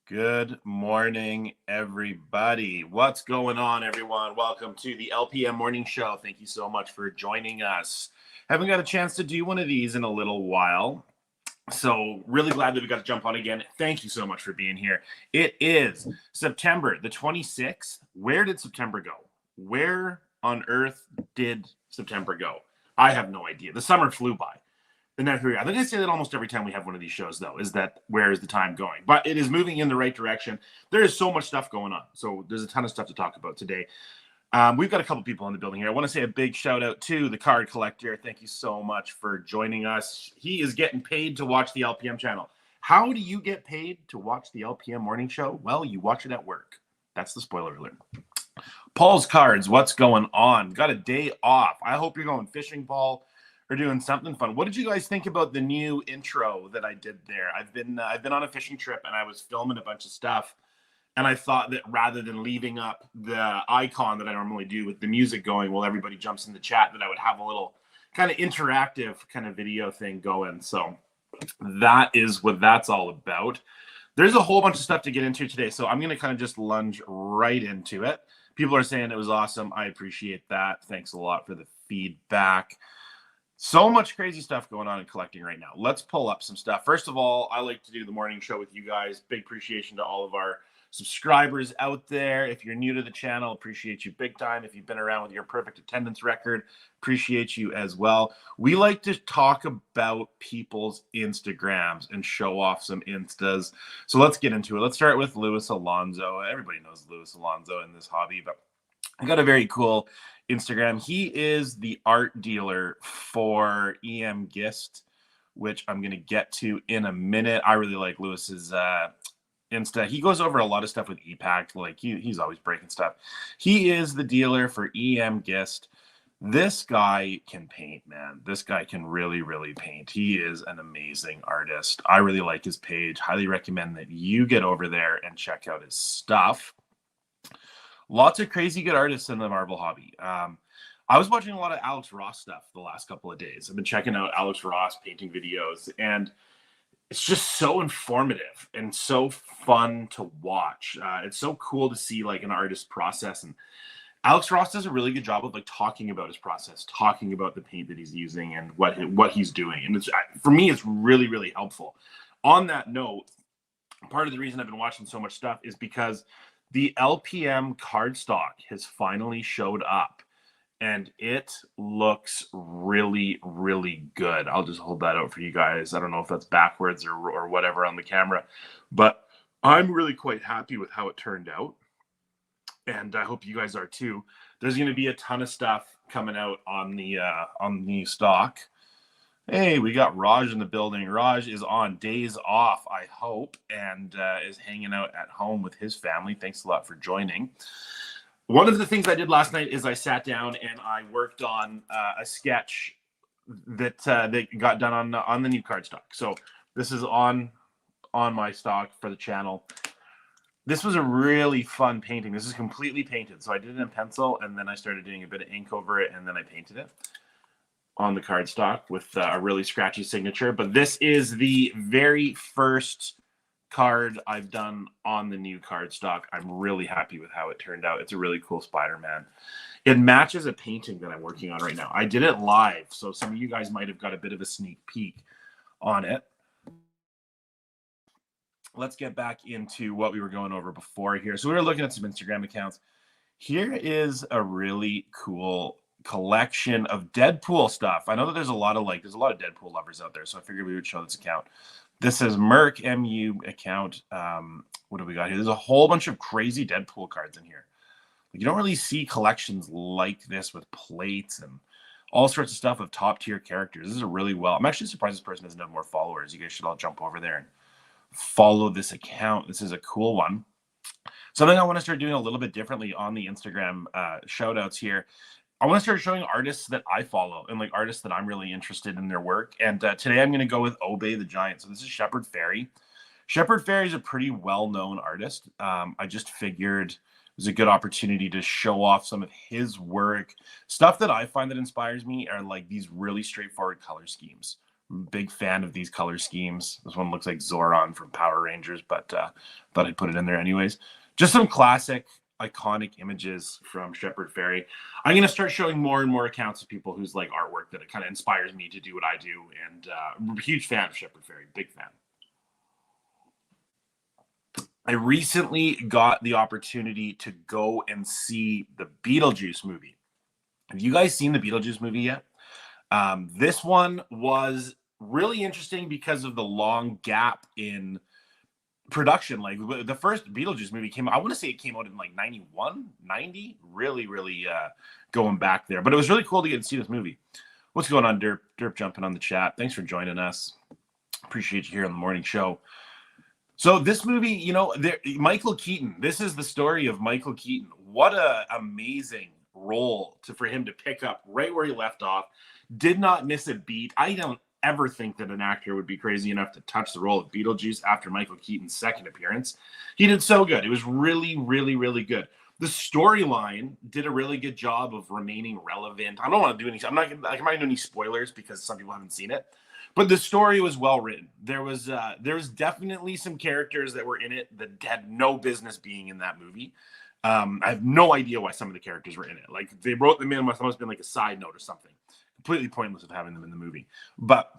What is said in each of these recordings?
Good morning, everybody. What's going on, everyone? Welcome to the LPM Morning Show. Thank you so much for joining us. Haven't got a chance to do one of these in a little while, so really glad that we got to jump on again. Thank you so much for being here. It is September the 26th. Where did September go? Where on earth did September go? I have no idea. The summer flew by. And I think I say that almost every time we have one of these shows, though, is that where is the time going? But it is moving in the right direction. There is so much stuff going on. So there's a ton of stuff to talk about today. We've got a couple people in the building here. I want to say a big shout out to the card collector. Thank you so much for joining us. He is getting paid to watch the LPM channel. How do you get paid to watch the LPM morning show? Well, you watch it at work. That's the spoiler alert. Paul's Cards, what's going on? Got a day off. I hope you're going fishing, Paul. We're doing something fun. What did you guys think about the new intro that I did there? I've been on a fishing trip and I was filming a bunch of stuff, and I thought that rather than leaving up the icon that I normally do with the music going while everybody jumps in the chat, that I would have a little kind of interactive kind of video thing going. So that is what that's all about. There's a whole bunch of stuff to get into today, so I'm going to kind of just lunge right into it. People are saying it was awesome. I appreciate that. Thanks a lot for the feedback. So much crazy stuff going on in collecting right now. Let's pull up some stuff. First of all, I like to do the morning show with you guys. Big appreciation to all of our subscribers out there. If you're new to the channel, appreciate you big time. If you've been around with your perfect attendance record, appreciate you as well. We like to talk about people's Instagrams and show off some Instas. So let's get into it. Let's start with Luis Alonso. Everybody knows Luis Alonso in this hobby, but I got a very cool Instagram. He is the art dealer for EM Gist, which I'm going to get to in a minute. I really like Lewis's Insta. He goes over a lot of stuff with EPAC. Like he's always breaking stuff. He is the dealer for EM Gist. This guy can paint, man. This guy can really, really paint. He is an amazing artist. I really like his page. Highly recommend that you get over there and check out his stuff. Lots of crazy good artists in the marble hobby. I was watching a lot of Alex Ross stuff the last couple of days. I've been checking out Alex Ross painting videos, and it's just so informative and so fun to watch. It's so cool to see like an artist's process, and Alex Ross does a really good job of like talking about his process, talking about the paint that he's using and what he's doing. And it's, for me, it's really, really helpful. On that note, part of the reason I've been watching so much stuff is because the LPM cardstock has finally showed up, and it looks really, really good. I'll just hold that out for you guys. I don't know if that's backwards or whatever on the camera, but I'm really quite happy with how it turned out, and I hope you guys are too. There's going to be a ton of stuff coming out on the stock. Hey, we got Raj in the building. Raj is on days off, I hope, and is hanging out at home with his family. Thanks a lot for joining. One of the things I did last night is I sat down and I worked on a sketch that got done on the new cardstock. So this is on my stock for the channel. This was a really fun painting. This is completely painted. So I did it in pencil, and then I started doing a bit of ink over it, and then I painted it on the cardstock with a really scratchy signature. But this is the very first card I've done on the new cardstock. I'm really happy with how it turned out. It's a really cool Spider-Man. It matches a painting that I'm working on right now. I did it live, so some of you guys might have got a bit of a sneak peek on it. Let's get back into what we were going over before here. So we were looking at some Instagram accounts. Here is a really cool collection of Deadpool stuff. I know that there's a lot of Deadpool lovers out there, so I figured we would show this account. This is Merc MU account. What do we got here? There's a whole bunch of crazy Deadpool cards in here. You don't really see collections like this with plates and all sorts of stuff of top tier characters. This is a really well. I'm actually surprised this person doesn't have more followers. You guys should all jump over there and follow this account. This is a cool one. Something I want to start doing a little bit differently on the Instagram shout outs here. I want to start showing artists that I follow and like artists that I'm really interested in their work. And today I'm going to go with Obey the Giant. So this is Shepard Fairey. Shepard Fairey is a pretty well-known artist. I just figured it was a good opportunity to show off some of his work. Stuff that I find that inspires me are like these really straightforward color schemes. Big fan of these color schemes. This one looks like Zoran from Power Rangers, but thought I'd put it in there anyways. Just some classic, iconic images from Shepard Fairey. I'm going to start showing more and more accounts of people whose like artwork that it kind of inspires me to do what I do. And I'm a huge fan of Shepard Fairey, big fan. I recently got the opportunity to go and see the Beetlejuice movie. Have you guys seen the Beetlejuice movie yet? This one was really interesting because of the long gap in production. Like the first Beetlejuice movie came out, I want to say it came out in like 91, 90, really going back there. But it was really cool to get to see this movie. What's going on, Derp? Derp jumping on the chat. Thanks for joining us. Appreciate you here on the morning show. So this movie, you know, Michael Keaton, this is the story of Michael Keaton. What a amazing role for him to pick up right where he left off. Did not miss a beat. I don't ever think that an actor would be crazy enough to touch the role of Beetlejuice after Michael Keaton's second appearance. He did so good. It was really good. The storyline did a really good job of remaining relevant. I don't want to do any, I'm not going to do any spoilers because some people haven't seen it. But the story was well written. There was definitely some characters that were in it that had no business being in that movie. I have no idea why some of the characters were in it. Like they wrote them in, must have been like a side note or something. Completely pointless of having them in the movie, but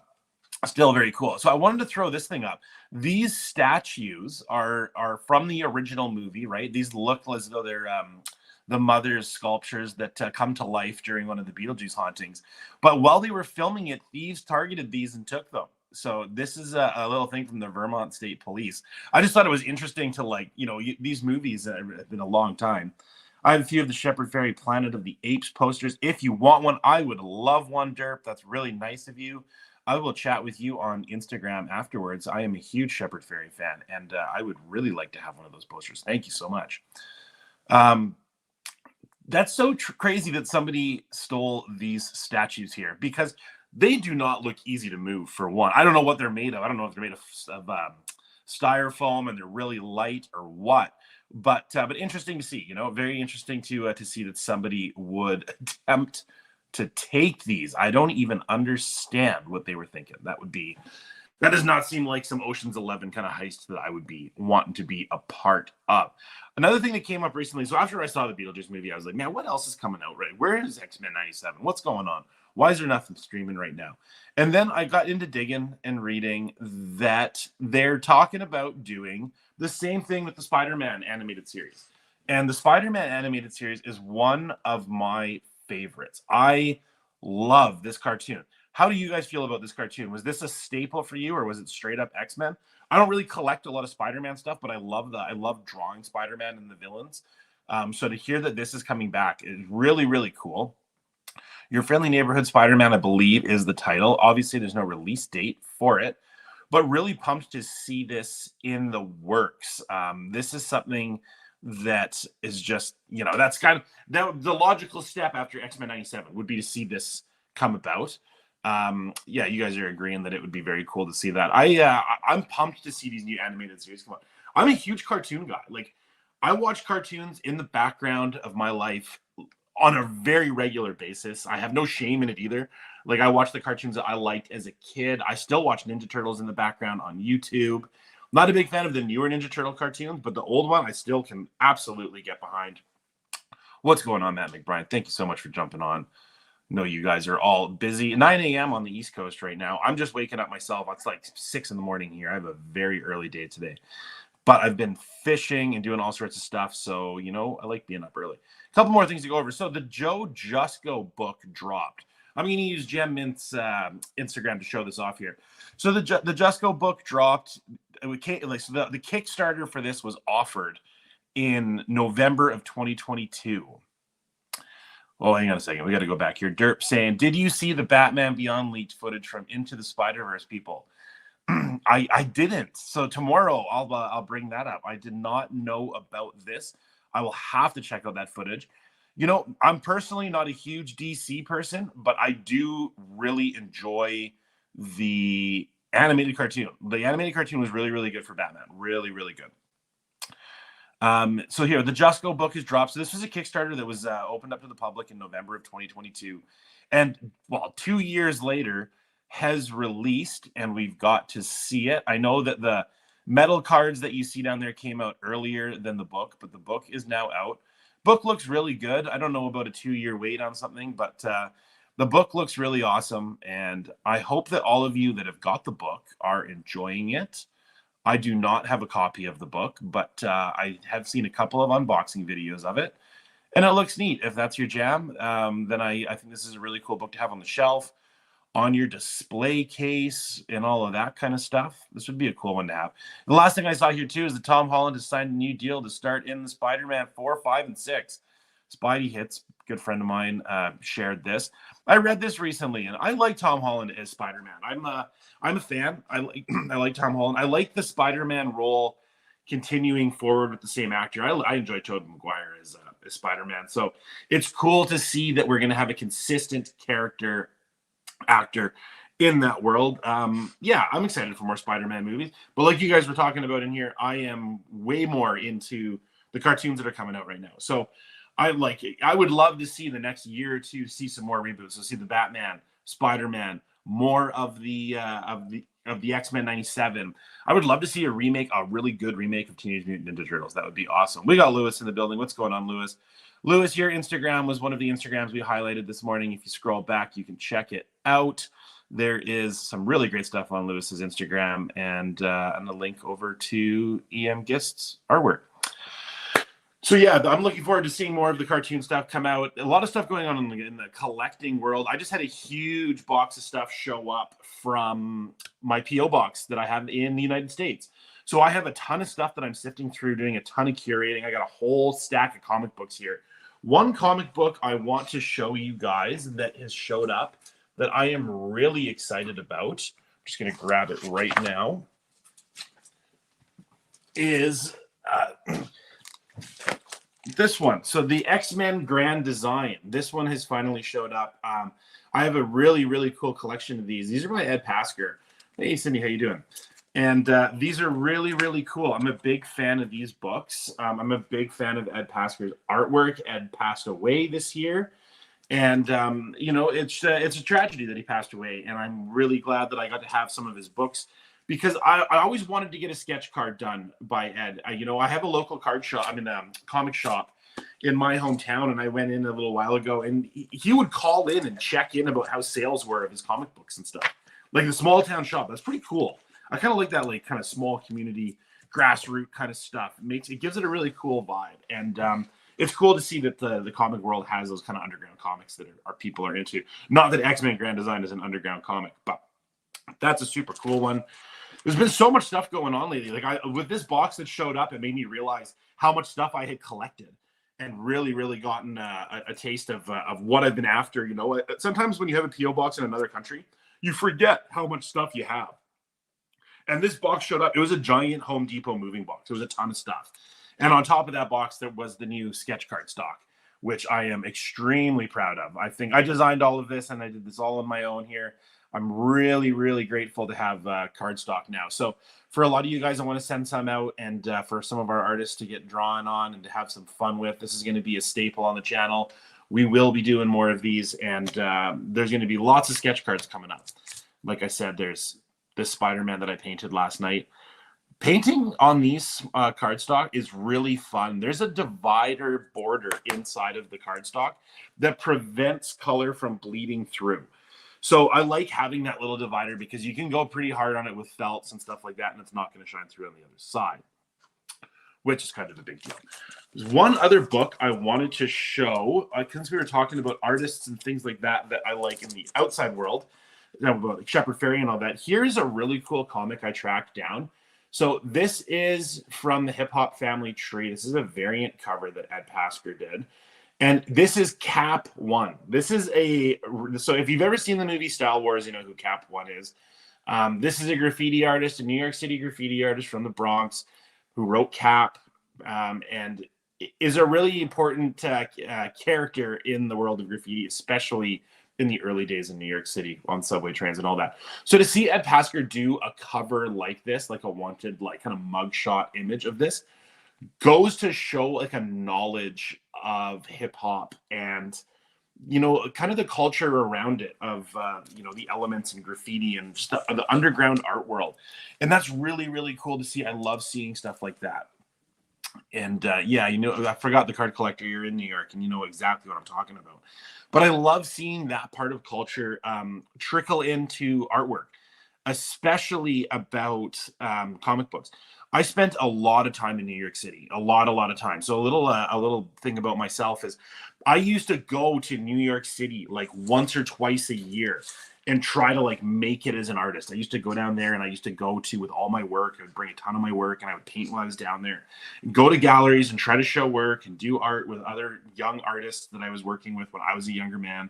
still very cool. So I wanted to throw this thing up. These statues are from the original movie, right? These look as though they're the mother's sculptures that come to life during one of the Beetlejuice hauntings. But while they were filming it, thieves targeted these and took them. So this is a little thing from the Vermont State Police. I just thought it was interesting to, like, you know, these movies have been a long time. I have a few of the Shepard Fairey Planet of the Apes posters. If you want one, I would love one, Derp. That's really nice of you. I will chat with you on Instagram afterwards. I am a huge Shepard Fairey fan, and I would really like to have one of those posters. Thank you so much. That's so crazy that somebody stole these statues here, because they do not look easy to move, for one. I don't know what they're made of. I don't know if they're made of styrofoam and they're really light or what. But interesting to see, you know, very interesting to see that somebody would attempt to take these. I don't even understand what they were thinking. That does not seem like some Ocean's 11 kind of heist that I would be wanting to be a part of. Another thing that came up recently, so after I saw the Beetlejuice movie, I was like, man, what else is coming out, right? Where is X-Men 97? What's going on? Why is there nothing streaming right now? And then I got into digging and reading that they're talking about doing the same thing with the Spider-Man animated series. And the Spider-Man animated series is one of my favorites. I love this cartoon. How do you guys feel about this cartoon? Was this a staple for you, or was it straight up X-Men? I don't really collect a lot of Spider-Man stuff, but I love drawing Spider-Man and the villains. So to hear that this is coming back is really cool. Your Friendly Neighborhood Spider-Man, I believe, is the title. Obviously, there's no release date for it, but really pumped to see this in the works. This is something that is just, you know, that's kind of the logical step after X-Men 97 would be to see this come about. Yeah, you guys are agreeing that it would be very cool to see that. I'm pumped to see these new animated series come out. I'm a huge cartoon guy. Like, I watch cartoons in the background of my life on a very regular basis. I have no shame in it either. Like, I watch the cartoons that I liked as a kid. I still watch Ninja Turtles in the background on YouTube. Not a big fan of the newer Ninja Turtle cartoons, but the old one I still can absolutely get behind. What's going on, Matt McBride? Thank you so much for jumping on. No, you guys are all busy. 9 a.m. on the East Coast right now. I'm just waking up myself. It's like 6 in the morning here. I have a very early day today. But I've been fishing and doing all sorts of stuff. So, you know, I like being up early. A couple more things to go over. So the Joe Jusko book dropped. I'm going to use Gem Mint's Instagram to show this off here. So the Jusko book dropped. So the Kickstarter for this was offered in November of 2022. Oh, hang on a second. We got to go back here. Derp saying, did you see the Batman Beyond leaked footage from Into the Spider-Verse, people? I didn't. So tomorrow I'll bring that up. I did not know about this. I will have to check out that footage. You know, I'm personally not a huge DC person, but I do really enjoy the animated cartoon. The animated cartoon was really good for Batman. Really good. So here, the Jusko book is dropped. So this was a Kickstarter that was opened up to the public in November of 2022. And, well, 2 years later, has released and we've got to see it. I know that the metal cards that you see down there came out earlier than the book, but the book is now out. Book looks really good. I don't know about a 2-year wait on something, but the book looks really awesome. And I hope that all of you that have got the book are enjoying it. I do not have a copy of the book, but I have seen a couple of unboxing videos of it. And it looks neat. If that's your jam, then I think this is a really cool book to have on the shelf, on your display case, and all of that kind of stuff. This would be a cool one to have. The last thing I saw here, too, is that Tom Holland has signed a new deal to start in the Spider-Man 4, 5, and 6. Spidey Hits, good friend of mine, shared this. I read this recently, and I like Tom Holland as Spider-Man. I'm a fan. I like Tom Holland. I like the Spider-Man role continuing forward with the same actor. I enjoy Tobey Maguire as Spider-Man. So it's cool to see that we're going to have a consistent character actor in that world. Yeah, I'm excited for more Spider-Man movies. But like you guys were talking about in here, I am way more into the cartoons that are coming out right now. So I like it. I would love to see the next year or two see some more reboots. So see the Batman, Spider-Man, more of the X-Men 97. I would love to see a really good remake of Teenage Mutant Ninja Turtles. That would be awesome. We got Lewis in the building. What's going on, Lewis? Lewis, your Instagram was one of the Instagrams we highlighted this morning. If you scroll back, you can check it out. There is some really great stuff on Lewis's Instagram and a link over to EM Gist's artwork. So yeah, I'm looking forward to seeing more of the cartoon stuff come out. A lot of stuff going on in the collecting world. I just had a huge box of stuff show up from my P.O. box that I have in the United States. So I have a ton of stuff that I'm sifting through, doing a ton of curating. I got a whole stack of comic books here. One comic book I want to show you guys that has showed up that I am really excited about, I'm just going to grab it right now, is this one. So the X-Men Grand Design. This one has finally showed up. I have a really, really cool collection of these. These are by Ed Pasker. Hey, Cindy, how you doing? And these are really, really cool. I'm a big fan of these books. I'm a big fan of Ed Pasker's artwork. Ed passed away this year. And, it's a tragedy that he passed away. And I'm really glad that I got to have some of his books because I always wanted to get a sketch card done by Ed. I have a local card shop. I'm in a comic shop in my hometown, and I went in a little while ago, and he would call in and check in about how sales were of his comic books and stuff. Like the small town shop. That's pretty cool. I kind of like that, like kind of small community, grassroots kind of stuff. It gives it a really cool vibe, and it's cool to see that the comic world has those kind of underground comics that our people are into. Not that X-Men Grand Design is an underground comic, but that's a super cool one. There's been so much stuff going on lately. Like with this box that showed up, it made me realize how much stuff I had collected, and really, really gotten a taste of what I've been after. Sometimes when you have a PO box in another country, you forget how much stuff you have. And this box showed up. It was a giant Home Depot moving box. It was a ton of stuff. And on top of that box, there was the new sketch card stock, which I am extremely proud of. I think I designed all of this, and I did this all on my own here. I'm really, really grateful to have cardstock now. So for a lot of you guys, I want to send some out, and for some of our artists to get drawn on and to have some fun with. This is going to be a staple on the channel. We will be doing more of these, and there's going to be lots of sketch cards coming up. Like I said, there's this Spider-Man that I painted last night. Painting on these cardstock is really fun. There's a divider border inside of the cardstock that prevents color from bleeding through. So I like having that little divider because you can go pretty hard on it with felts and stuff like that, and it's not going to shine through on the other side, which is kind of a big deal. There's one other book I wanted to show, since we were talking about artists and things like that I like in the outside world, about Shepard Fairey and all that. Here's a really cool comic I tracked down. So this is from the Hip Hop Family Tree. This is a variant cover that Ed Pasker did. And this is Cap One. So if you've ever seen the movie Star Wars, you know who Cap One is. This is a graffiti artist, a New York City graffiti artist from the Bronx who wrote Cap, and is a really important character in the world of graffiti, especially in the early days in New York City on subway trains and all that. So to see Ed Pasker do a cover like this, like a wanted, like kind of mugshot image of this, goes to show like a knowledge of hip hop and kind of the culture around it of, the elements and graffiti and just the underground art world. And that's really, really cool to see. I love seeing stuff like that. And yeah, I forgot the card collector. You're in New York and you know exactly what I'm talking about. But I love seeing that part of culture trickle into artwork, especially about comic books. I spent a lot of time in New York City, a lot of time. So a little thing about myself is I used to go to New York City like once or twice a year and try to like make it as an artist. I used to go down there and I used to go to with all my work. I would bring a ton of my work and I would paint while I was down there, and go to galleries and try to show work and do art with other young artists that I was working with when I was a younger man.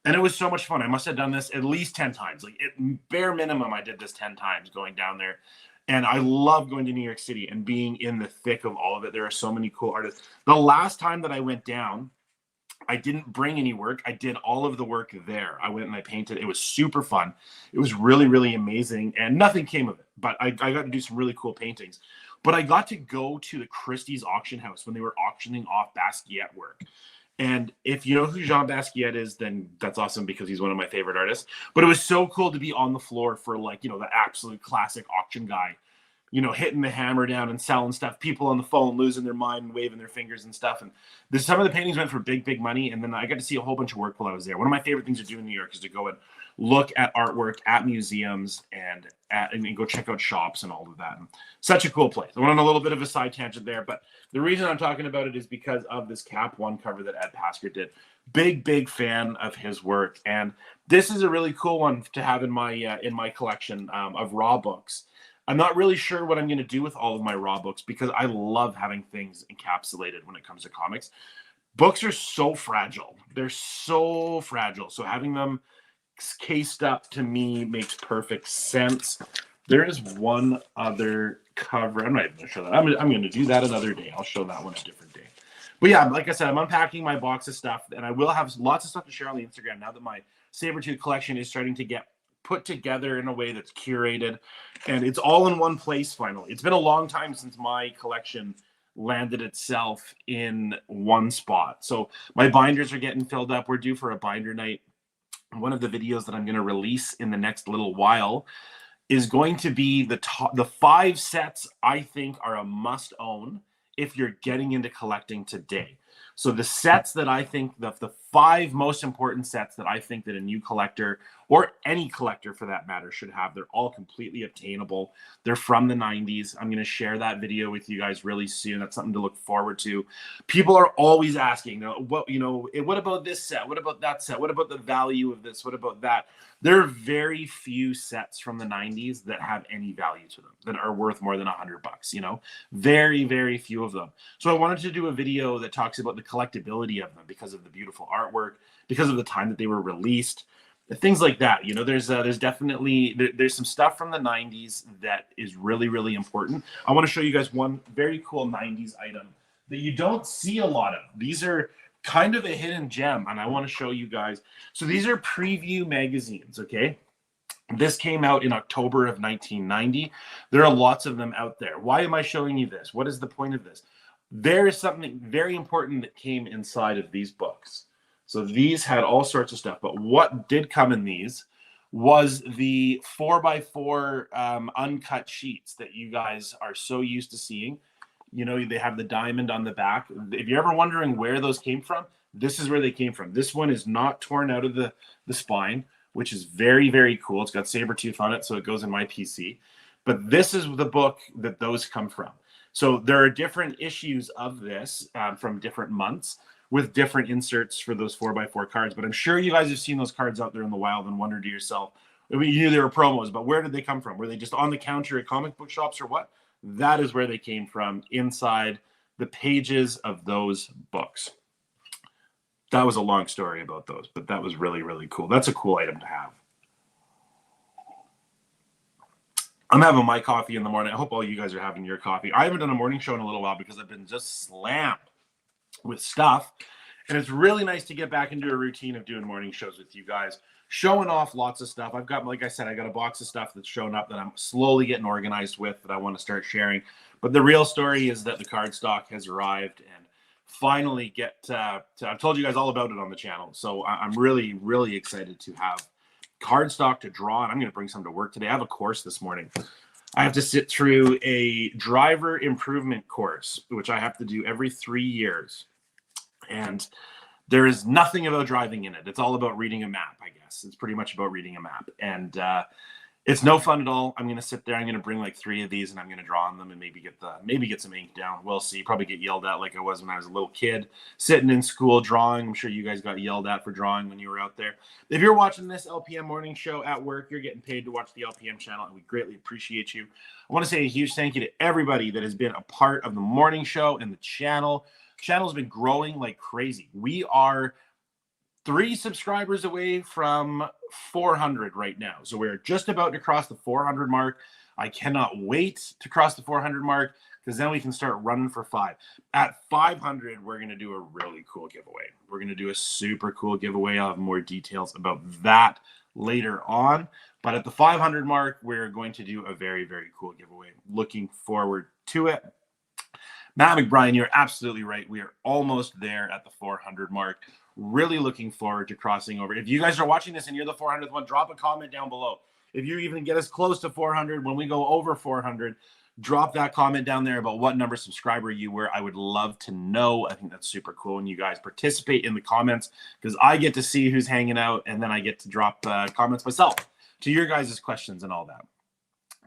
And it was so much fun. I must have done this at least 10 times. Like, bare minimum, I did this 10 times going down there. And I love going to New York City and being in the thick of all of it. There are so many cool artists. The last time that I went down, I didn't bring any work. I did all of the work there. I went and I painted. It was super fun. It was really, really amazing. And nothing came of it. But I got to do some really cool paintings. But I got to go to the Christie's auction house when they were auctioning off Basquiat work. And if you know who Jean Basquiat is, then that's awesome because he's one of my favorite artists. But it was so cool to be on the floor for the absolute classic auction guy, hitting the hammer down and selling stuff. People on the phone losing their mind and waving their fingers and stuff. And some of the paintings went for big, big money. And then I got to see a whole bunch of work while I was there. One of my favorite things to do in New York is to go and look at artwork at museums and go check out shops and all of that. And such a cool place. I went on a little bit of a side tangent there, but the reason I'm talking about it is because of this Cap One cover that Ed Pasker did. Big fan of his work, and this is a really cool one to have in my collection of raw books. I'm not really sure what I'm going to do with all of my raw books because I love having things encapsulated when it comes to comics. Books are so fragile. They're so fragile. So having them cased up to me makes perfect sense. There is one other cover. I'm not even going to show that. I'm going to do that another day. I'll show that one a different day. But yeah, like I said, I'm unpacking my box of stuff, and I will have lots of stuff to share on the Instagram now that my Sabretooth collection is starting to get put together in a way that's curated, and it's all in one place finally. It's been a long time since my collection landed itself in one spot. So my binders are getting filled up. We're due for a binder night. One of the videos that I'm going to release in the next little while is going to be the 5 sets I think are a must own if you're getting into collecting today. So the sets that I think, the 5 most important sets that I think that a new collector, or any collector for that matter, should have, they're all completely obtainable. They're from the 90s. I'm going to share that video with you guys really soon. That's something to look forward to. People are always asking, what about this set? What about that set? What about the value of this? What about that? There are very few sets from the 90s that have any value to them, that are worth more than $100, very, very few of them. So I wanted to do a video that talks about the collectability of them because of the beautiful artwork, because of the time that they were released, things like that. There's definitely there's some stuff from the 90s that is really, really important. I want to show you guys one very cool 90s item that you don't see a lot of. These are kind of a hidden gem, and I want to show you guys. So these are preview magazines, okay? This came out in October of 1990. There are lots of them out there. Why am I showing you this? What is the point of this? There is something very important that came inside of these books. So these had all sorts of stuff, but what did come in these was the 4x4 uncut sheets that you guys are so used to seeing. They have the diamond on the back. If you're ever wondering where those came from, this is where they came from. This one is not torn out of the spine, which is very, very cool. It's got Sabretooth on it, so it goes in my PC. But this is the book that those come from. So there are different issues of this from different months with different inserts for those 4x4 cards. But I'm sure you guys have seen those cards out there in the wild and wondered to yourself, you knew they were promos, but where did they come from? Were they just on the counter at comic book shops or what? That is where they came from, inside the pages of those books. That was a long story about those, but that was really, really cool. That's a cool item to have. I'm having my coffee in the morning. I hope all you guys are having your coffee. I haven't done a morning show in a little while because I've been just slammed with stuff. And it's really nice to get back into a routine of doing morning shows with you guys, showing off lots of stuff. I've got, like I said, I got a box of stuff that's shown up that I'm slowly getting organized with that I want to start sharing. But the real story is that the card stock has arrived, and finally get I've told you guys all about it on the channel. So I'm really, really excited to have cardstock to draw, and I'm going to bring some to work today. I have a course this morning. I have to sit through a driver improvement course, which I have to do every 3 years. And there is nothing about driving in it. It's all about reading a map, I guess. It's pretty much about reading a map. And it's no fun at all. I'm going to sit there. I'm going to bring like 3 of these, and I'm going to draw on them and maybe get some ink down. We'll see. Probably get yelled at like I was when I was a little kid sitting in school drawing. I'm sure you guys got yelled at for drawing when you were out there. If you're watching this LPM morning show at work, you're getting paid to watch the LPM channel, and we greatly appreciate you. I want to say a huge thank you to everybody that has been a part of the morning show and the channel. Channel's been growing like crazy. We are 3 subscribers away from 400 right now. So we're just about to cross the 400 mark. I cannot wait to cross the 400 mark because then we can start running for 5. At 500, we're going to do a really cool giveaway. We're going to do a super cool giveaway. I'll have more details about that later on. But at the 500 mark, we're going to do a very, very cool giveaway. Looking forward to it. Matt McBrien, you're absolutely right. We are almost there at the 400 mark. Really looking forward to crossing over. If you guys are watching this and you're the 400th one, drop a comment down below. If you even get us close to 400, when we go over 400, drop that comment down there about what number subscriber you were. I would love to know. I think that's super cool when you guys participate in the comments because I get to see who's hanging out, and then I get to drop comments myself to your guys' questions and all that.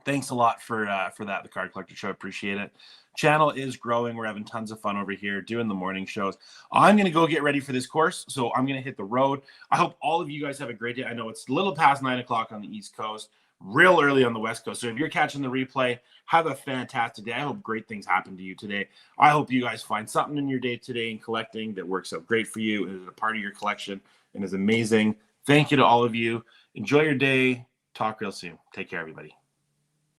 Thanks a lot for that, The Card Collector Show. Appreciate it. Channel is growing. We're having tons of fun over here doing the morning shows. I'm going to go get ready for this course, so I'm going to hit the road. I hope all of you guys have a great day. I know it's a little past 9 o'clock on the East Coast, real early on the West Coast. So if you're catching the replay, have a fantastic day. I hope great things happen to you today. I hope you guys find something in your day today in collecting that works out great for you and is a part of your collection and is amazing. Thank you to all of you. Enjoy your day. Talk real soon. Take care, everybody.